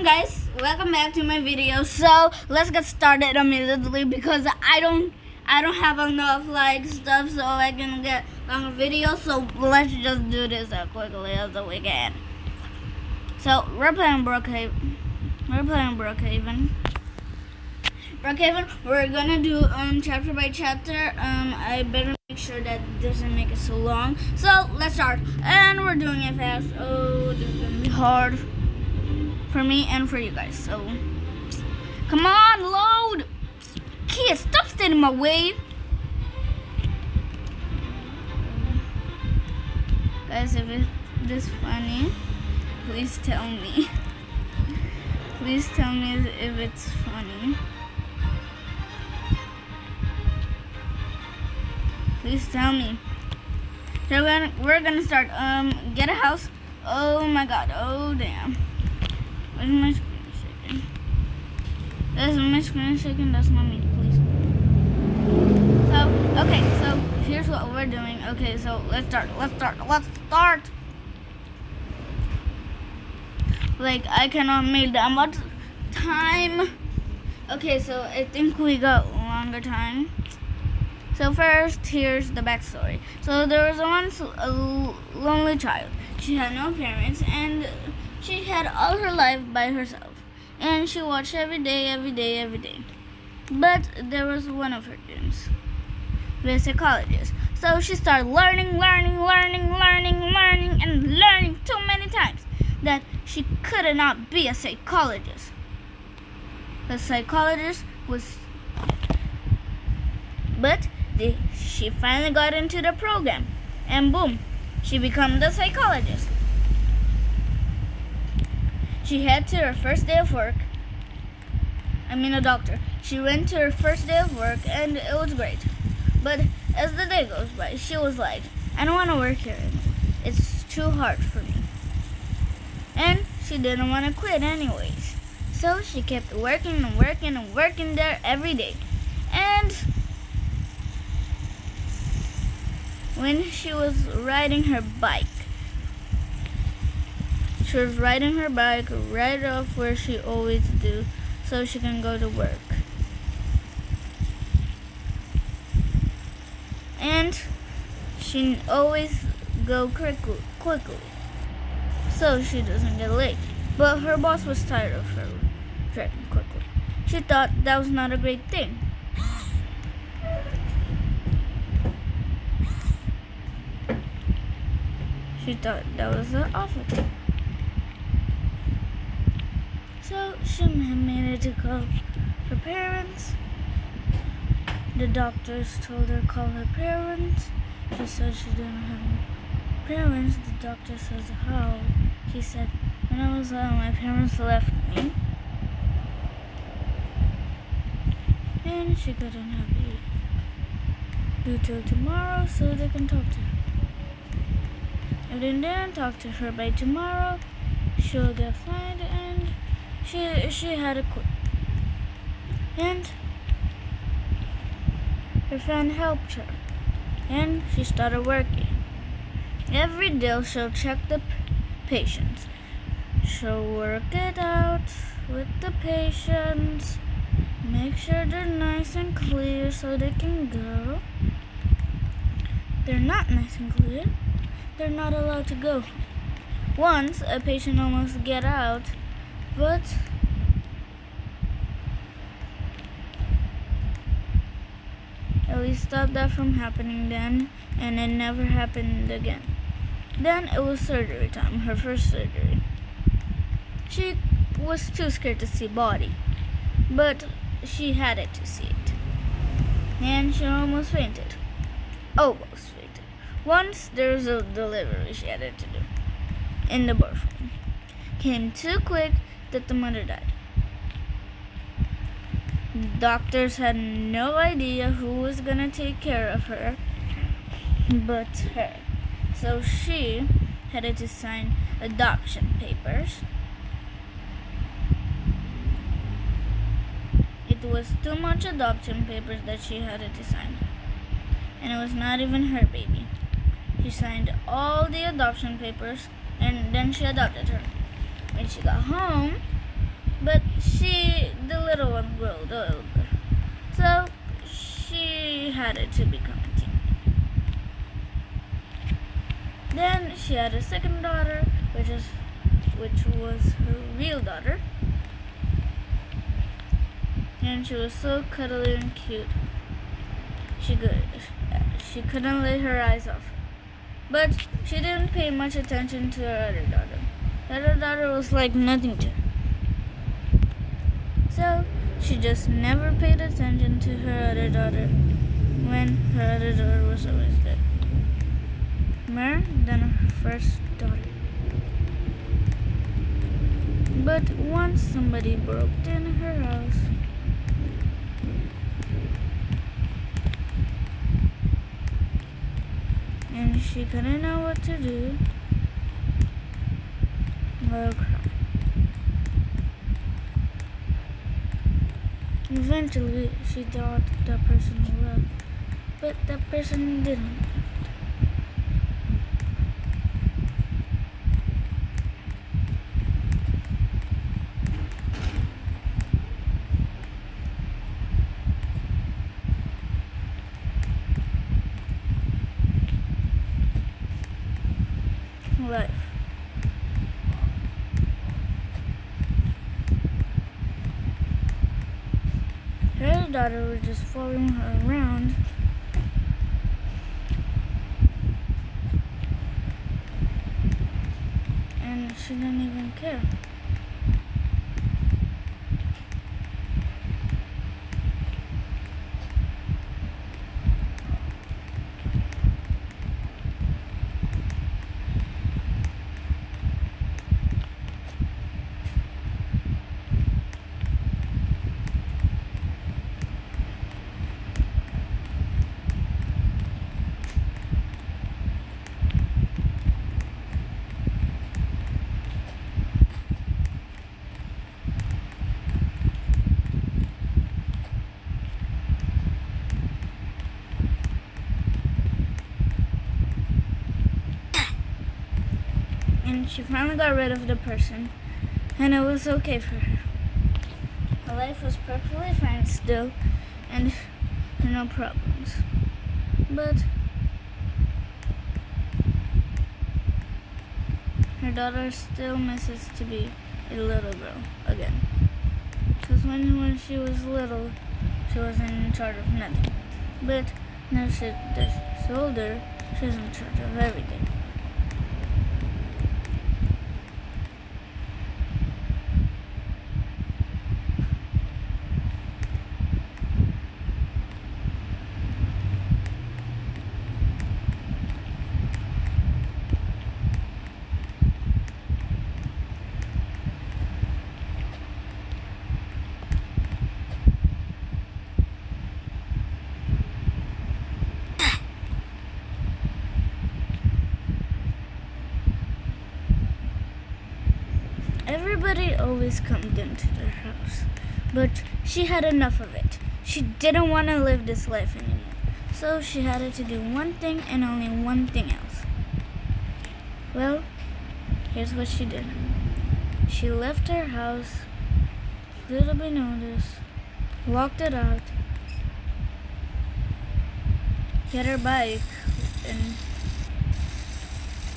guys, welcome back to my video. So let's get started immediately because I don't have enough stuff so I can get longer videos. So let's just do this as quickly as we can. So we're playing Brookhaven. Brookhaven. We're gonna do chapter by chapter. I better make sure that doesn't make it so long. So let's start, and we're doing it fast. Oh, this is gonna be hard for me and for you guys. So come on, load. Kid, stop standing in my way. Guys, if it's this funny, please tell me. Please tell me if it's funny. Please tell me. So we're gonna start. Get a house. Oh my god. Oh damn. Where's my screen shaking? That's my screen shaking. That's not me. Please. So okay. So here's what we're doing. Okay. So let's start. Like I cannot make that much time. Okay. So I think we got longer time. So first, here's the backstory. So there was once a lonely child. She had no parents, and she had all her life by herself. And she watched every day. But there was one of her dreams, be a psychologist. So she started learning too many times that she could not be a psychologist. The psychologist was... But she finally got into the program, and boom, she became the psychologist. She had to her first day of work. A doctor. She went to her first day of work, and it was great. But as the day goes by, she was like, I don't want to work here anymore. It's too hard for me. And she didn't want to quit anyways. So she kept working there every day. And when she was riding her bike right off where she always do, so she can go to work. And she always go quickly, so she doesn't get late. But her boss was tired of her driving quickly. She thought that was not a great thing. She thought that was an awful thing. So she made it to call her parents. The doctors told her to call her parents. She said she didn't have any parents. The doctor says, how? She said, when I was little, my parents left me. And she couldn't have me due till tomorrow so they can talk to her. If they didn't talk to her by tomorrow, she'll get fined, and she had to quit. And her friend helped her, and she started working. Every day she'll check the patients. She'll work it out with the patients, make sure they're nice and clear so they can go. They're not nice and clear, they're not allowed to go. Once a patient almost got out, but Ellie stopped that from happening then, and it never happened again. Then it was surgery time, her first surgery. She was too scared to see body, but she had it to see it. And she almost fainted. Almost fainted. Once there was a delivery she had to do in the birth room. Came too quick that the mother died. Doctors had no idea who was gonna take care of her but her. So she had to sign adoption papers. It was too much adoption papers that she had to sign. And it was not even her baby. She signed all the adoption papers, and then she adopted her. When she got home, had it to become a teen. Then she had a second daughter, which was her real daughter. And she was so cuddly and cute. She couldn't let her eyes off her. But she didn't pay much attention to her other daughter. The other daughter was like nothing to her. So she just never paid attention to her other daughter when her other daughter was always dead. More than her first daughter. But once somebody broke in her house, and she couldn't know what to do or cry. Eventually, she thought the person left, but the person didn't. Life. Her daughter was just following her around, and she didn't even care. And she finally got rid of the person, and it was okay for her. Her life was perfectly fine still, and no problems. But her daughter still misses to be a little girl again. Because when she was little, she wasn't in charge of nothing. But now she's older, she's in charge of everything. Everybody always comes into their house, but she had enough of it. She didn't want to live this life anymore, so she had to do one thing and only one thing else. Well, here's what she did. She left her house, little be noticed, walked it out, get her bike, and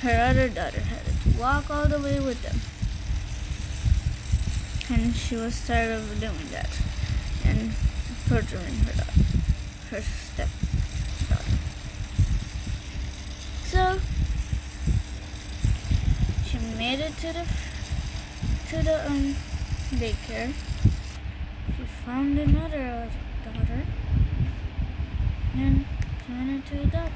her other daughter had to walk all the way with them. And she was tired of doing that and torturing her stepdaughter. So she made it to the daycare. She found another daughter, and she wanted to adopt.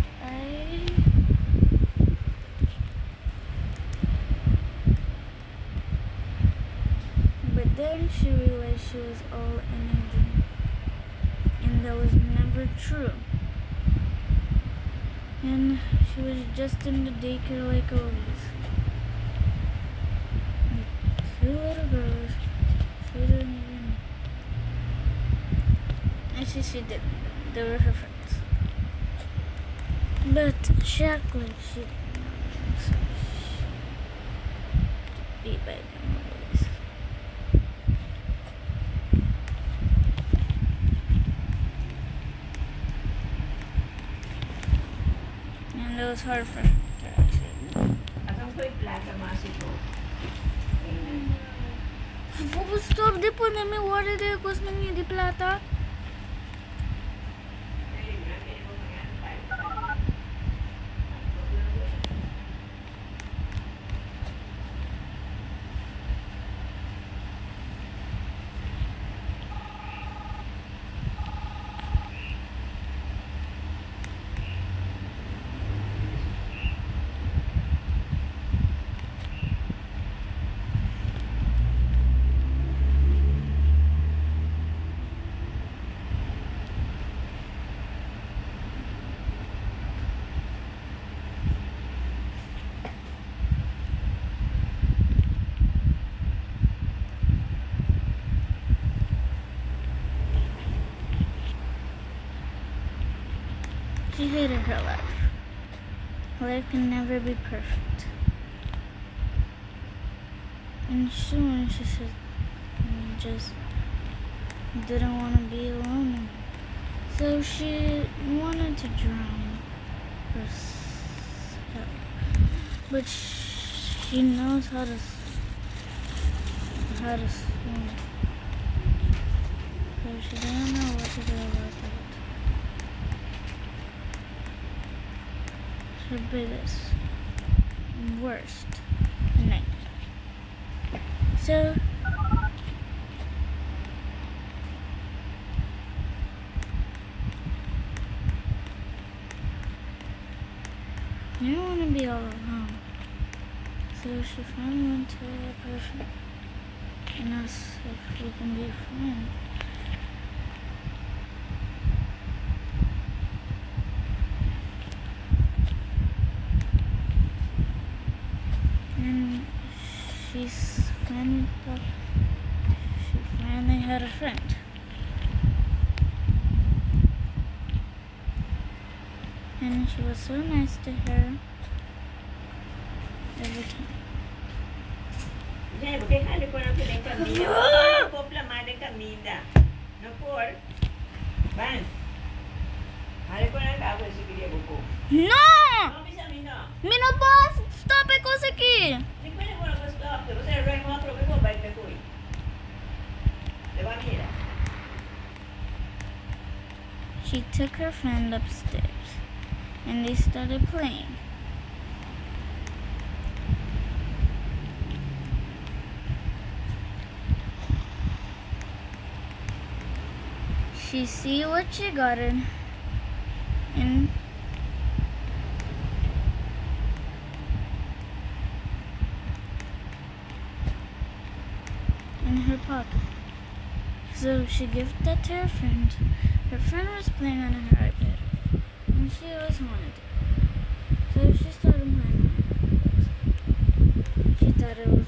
But then she realized she was all in a dream, and that was never true. And she was just in the daycare like always. With two little girls, she didn't even know. Actually, she did know them. They were her friends. But she acted like she didn't know them, so she be by them always. was her friend. Asam ko'y plata masito. Stop, di po na may water there because nang di plata. She hated her life. Her life can never be perfect. And soon she said, just didn't want to be alone. So she wanted to drown herself. But she knows how to swim. So she didn't know what to do about that. Her biggest, worst nightmare. So you don't want to be all alone. So she finally went to a person and asked if we can be friends. And she finally had a friend. And she was so nice to her every time. Diyan, bakit ko na piling kamida? Kopla madeng kamida. No por. Ban. Hali ko na kago si Kiria Buko. No! No, bisa mino. Mino boss! Stop it, Koseki! Hindi ko na muna stop. Pero sa rin mga probe ko, balik na ko eh. Diba, mira? She took her friend upstairs and they started playing. She see what she got in her pocket. So she gave that to her friend. Her friend was playing on her iPad and she always wanted it. So she started playing on it. She thought it was